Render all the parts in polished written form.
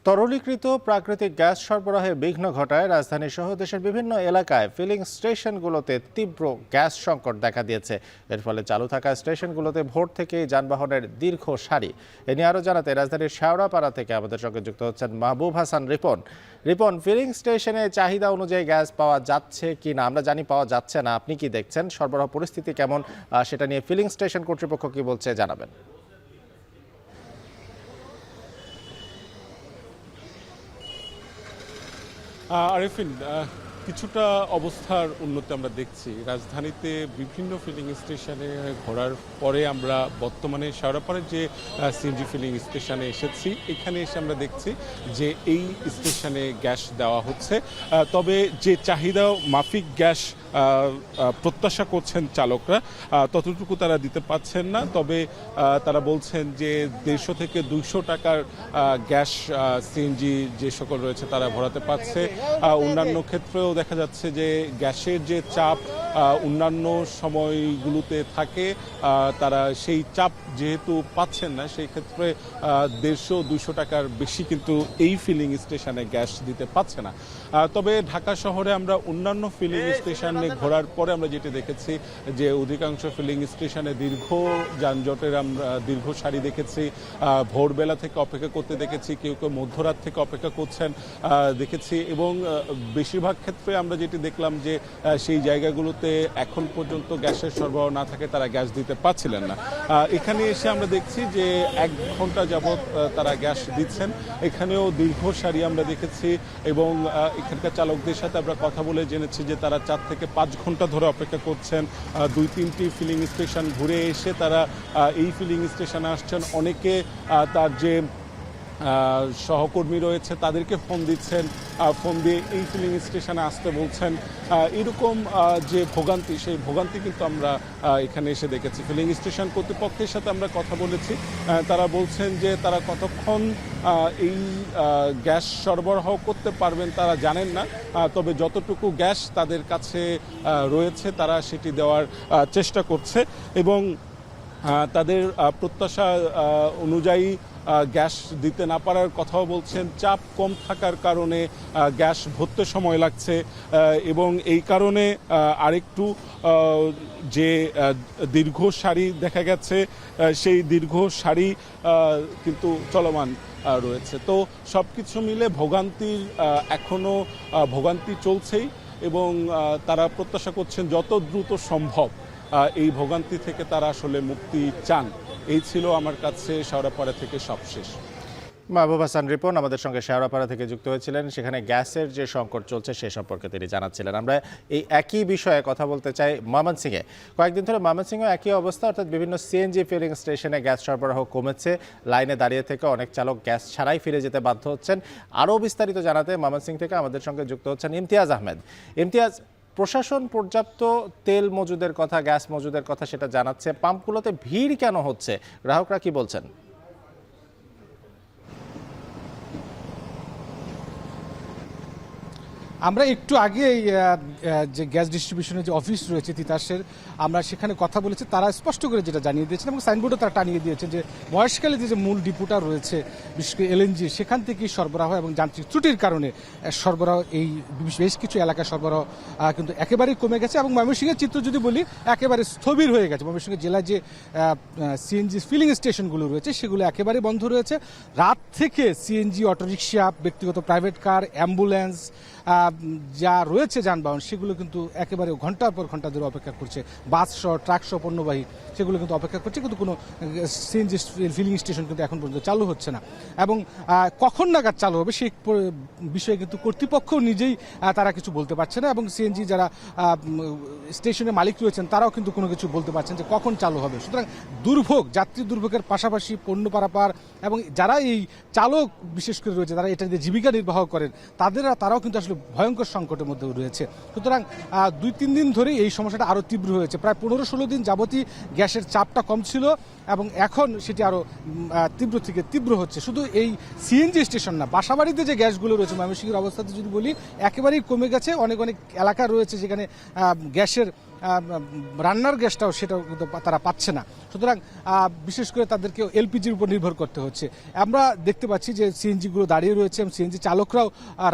তরলীকৃত প্রাকৃতিক গ্যাস সরবরাহে বিঘ্ন ঘটায় রাজধানী সহ দেশের বিভিন্ন এলাকায় ফিলিং স্টেশনগুলোতে তীব্র গ্যাস সংকট দেখা দিয়েছে। এর ফলে চালু থাকা স্টেশনগুলোতে ভোর থেকেই যানবাহনের দীর্ঘ সারি। এ নিয়ে আরও জানাতে রাজধানীর শেওড়াপাড়া থেকে আমাদের সঙ্গে যুক্ত হচ্ছেন মাহবুব হাসান রিপন। ফিলিং স্টেশনে চাহিদা অনুযায়ী গ্যাস পাওয়া যাচ্ছে কি না? আমরা জানি পাওয়া যাচ্ছে না, আপনি কি দেখছেন? সরবরাহ পরিস্থিতি কেমন সেটা নিয়ে ফিলিং স্টেশন কর্তৃপক্ষ কি বলছে জানাবেন। আরেফিন, কিছুটা অবস্থার উন্নতি আমরা দেখছি রাজধানীতে বিভিন্ন ফিলিং স্টেশনে ঘোরার পরে। আমরা বর্তমানে শেওড়াপাড়ার যে সিএনজি ফিলিং স্টেশনে এসেছি, এখানে এসে আমরা দেখছি যে এই স্টেশনে গ্যাস দেওয়া হচ্ছে। তবে যে চাহিদা মাফিক গ্যাস প্রত্যাশা করছেন চালকরা, ততটুকু তারা দিতে পারছেন না। তবে তারা বলছেন যে 150 থেকে 200 টাকার গ্যাস সিএনজি যে সকল রয়েছে তারা ভরাতে পারছে। অন্যান্য ক্ষেত্রেও দেখা যাচ্ছে যে গ্যাসের যে চাপ অন্যান্য সময়গুলোতে থাকে, তারা সেই চাপ যেহেতু পাচ্ছেন না, সেই ক্ষেত্রে 150-200 টাকার বেশি কিন্তু এই ফিলিং স্টেশনে গ্যাস দিতে পারছে না। তবে ঢাকা শহরে আমরা অন্যান্য ফিলিং স্টেশনে ঘোরার পরে আমরা যেটি দেখেছি যে অধিকাংশ ফিলিং স্টেশনে দীর্ঘ যানজটের আমরা দীর্ঘ সারি দেখেছি। ভোরবেলা থেকে অপেক্ষা করতে দেখেছি, কেউ কেউ মধ্যরাত থেকে অপেক্ষা করছেন দেখেছি। এবং বেশিরভাগ ক্ষেত্রে আমরা যেটি দেখলাম যে সেই জায়গাগুলোতে এখন পর্যন্ত গ্যাসের সরবরাহ না থাকে তারা গ্যাস দিতে পারছিলেন না। এখানে এসে আমরা দেখছি যে 1 ঘন্টা যাবৎ তারা গ্যাস দিচ্ছেন। এখানেও দীর্ঘ সারি আমরা দেখেছি এবং এখানকার চালকদের সাথে আমরা কথা বলে জেনেছি যে তারা 4 থেকে 5 ঘন্টা ধরে অপেক্ষা করছেন। 2-3টি ফিলিং স্টেশন ঘুরে এসে তারা এই ফিলিং স্টেশনে আসছেন। অনেকে তার যে সহকর্মী রয়েছে তাদেরকে ফোন দিচ্ছেন, ফোন দিয়ে এই ফিলিং স্টেশনে আসতে বলছেন। এরকম যে ভোগান্তি, সেই ভোগান্তি কিন্তু আমরা এখানে এসে দেখেছি। ফিলিং স্টেশন কর্তৃপক্ষের সাথে আমরা কথা বলেছি, তারা বলছেন যে তারা কতক্ষণ এই গ্যাস সরবরাহ করতে পারবেন তারা জানেন না। তবে যতটুকু গ্যাস তাদের কাছে রয়েছে তারা সেটি দেওয়ার চেষ্টা করছে এবং তাদের প্রত্যাশা অনুযায়ী গ্যাস দিতে না পারার কথাও বলছেন। চাপ কম থাকার কারণে গ্যাস ভরতে সময় লাগছে এবং এই কারণে আরেকটু যে দীর্ঘ সারি দেখা গেছে, সেই দীর্ঘ সারি কিন্তু চলমান রয়েছে। তো সব কিছু মিলে এখনও ভোগান্তি চলছেই এবং তারা প্রত্যাশা করছেন যত দ্রুত সম্ভব এই ভোগান্তি থেকে তারা আসলে মুক্তি চান। এই ছিল আমার কাছে শেওড়াপাড়া থেকে সবশেষ। মাহবুব হাসান রিপন আমাদের সঙ্গে শেওড়াপাড়া থেকে যুক্ত হয়েছিলেন। সেখানে গ্যাসের যে সংকট চলছে সে সম্পর্কে তিনি জানাচ্ছিলেন। আমরা এই একই বিষয়ে কথা বলতে চাই ময়মনসিংহে। কয়েকদিন ধরে ময়মনসিংহে একই অবস্থা, অর্থাৎ বিভিন্ন সিএনজি ফিলিং স্টেশনে গ্যাস সরবরাহ কমেছে। লাইনে দাঁড়িয়ে থেকে অনেক চালক গ্যাস ছাড়াই ফিরে যেতে বাধ্য হচ্ছেন। আরও বিস্তারিত জানাতে ময়মনসিংহ থেকে আমাদের সঙ্গে যুক্ত হচ্ছেন ইমতিয়াজ আহমেদ। ইমতিয়াজ, প্রশাসন পর্যাপ্ত তেল মজুদের কথা, গ্যাস মজুদের কথা সেটা জানাচ্ছে, পাম্পগুলোতে ভিড় কেন হচ্ছে, গ্রাহকরা কি বলছেন? আমরা একটু আগে যে গ্যাস ডিস্ট্রিবিউশনের যে অফিস রয়েছে তিতাসের, আমরা সেখানে কথা বলেছি। তারা স্পষ্ট করে যেটা জানিয়ে দিয়েছেন এবং সাইনবোর্ডও তারা টানিয়ে দিয়েছেন যে মহেশখালী যে মূল ডিপোটা রয়েছে বিশেষ করে এলএনজি, সেখান থেকেই সরবরাহ এবং যান্ত্রিক ত্রুটির কারণে সরবরাহ এই বেশ কিছু এলাকায় সরবরাহ কিন্তু একেবারেই কমে গেছে। এবং ময়মনসিংহের চিত্র যদি বলি, একেবারে স্থবির হয়ে গেছে। ময়মনসিংহ জেলায় যে সিএনজি ফিলিং স্টেশনগুলো রয়েছে সেগুলো একেবারে বন্ধ রয়েছে। রাত থেকে সিএনজি, অটোরিকশা, ব্যক্তিগত প্রাইভেট কার, অ্যাম্বুলেন্স যা রয়েছে যানবাহন সেগুলো কিন্তু একেবারে ঘন্টার পর ঘন্টা ধরে অপেক্ষা করছে। বাস সহ, ট্রাক সহ পণ্যবাহী সেগুলো কিন্তু অপেক্ষা করছে, কিন্তু কোনো সিএনজি ফিলিং স্টেশন কিন্তু এখন পর্যন্ত চালু হচ্ছে না। এবং কখন নাগাদ চালু হবে সেই বিষয়ে কিন্তু কর্তৃপক্ষ নিজেই তারা কিছু বলতে পারছে না। এবং সিএনজি যারা স্টেশনের মালিক রয়েছেন তারাও কিন্তু কোনো কিছু বলতে পারছেন যে কখন চালু হবে। সুতরাং দুর্ভোগ, যাত্রী দুর্ভোগের পাশাপাশি পণ্য পারাপার এবং যারা এই চালক বিশেষ করে রয়েছে, তারা এটা দিয়ে জীবিকা নির্বাহ করেন, তারাও কিন্তু আসলে ভয়ঙ্কর সংকটের মধ্যে রয়েছে। সুতরাং 2-3 দিন ধরে এই সমস্যাটা আরও তীব্র হয়েছে। প্রায় 15-16 দিন যাবতই গ্যাসের চাপটা কম ছিল এবং এখন সেটি আরও তীব্র থেকে তীব্র হচ্ছে। শুধু এই সিএনজি স্টেশন না, বাসাবাড়িতে যে গ্যাসগুলো রয়েছে ময়মনসিংহের অবস্থাতে যদি বলি একেবারেই কমে গেছে। অনেক এলাকা রয়েছে যেখানে গ্যাসের রান্নার গ্যাসটাও সেটাও কিন্তু তারা পাচ্ছে না। সুতরাং বিশেষ করে তাদেরকে এলপিজির উপর নির্ভর করতে হচ্ছে। আমরা দেখতে পাচ্ছি যে সিএনজিগুলো দাঁড়িয়ে রয়েছে এবং সিএনজি চালকরাও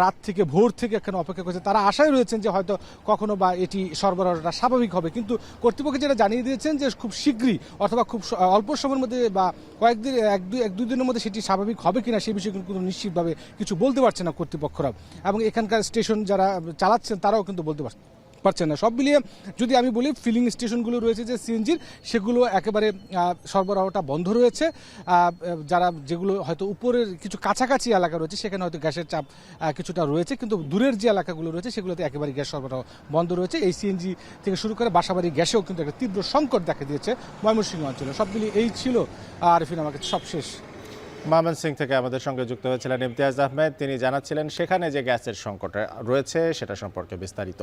রাত থেকে ভোর থেকে এখানে অপেক্ষা করছে। তারা আশায় রয়েছেন যে হয়তো কখনো বা এটি সরবরাহটা স্বাভাবিক হবে, কিন্তু কর্তৃপক্ষ যেটা জানিয়ে দিয়েছেন যে খুব শীঘ্রই অথবা খুব অল্প সময়ের মধ্যে বা কয়েকদিন এক দুই দিনের মধ্যে সেটি স্বাভাবিক হবে কিনা সেই বিষয়ে কিন্তু নিশ্চিতভাবে কিছু বলতে পারছে না কর্তৃপক্ষরা, এবং এখানকার স্টেশন যারা চালাচ্ছেন তারাও কিন্তু বলতে পারছেন না। সব মিলিয়ে যদি আমি বলি, ফিলিং স্টেশনগুলো রয়েছে যে সিএনজির, সেগুলো একেবারে সরবরাহটা বন্ধ রয়েছে। যেগুলো হয়তো উপরের কিছু কাছাকাছি এলাকা রয়েছে সেখানে হয়তো গ্যাসের চাপ কিছুটা রয়েছে, কিন্তু দূরের যে এলাকাগুলো রয়েছে সেগুলোতে একেবারে গ্যাস সরবরাহ বন্ধ রয়েছে। এই সিএনজি থেকে শুরু করে বাসাবাড়ি গ্যাসেও কিন্তু একটা তীব্র সংকট দেখা দিয়েছে ময়মনসিংহ অঞ্চলে। সব মিলিয়ে এই ছিল আরিফিন আমার কাছে সবশেষ। ময়মনসিংহ থেকে আমাদের সঙ্গে যুক্ত হয়েছিলেন ইমতিয়াজ আহমেদ। তিনি জানাচ্ছিলেন সেখানে যে গ্যাসের সংকট রয়েছে সেটা সম্পর্কে বিস্তারিত।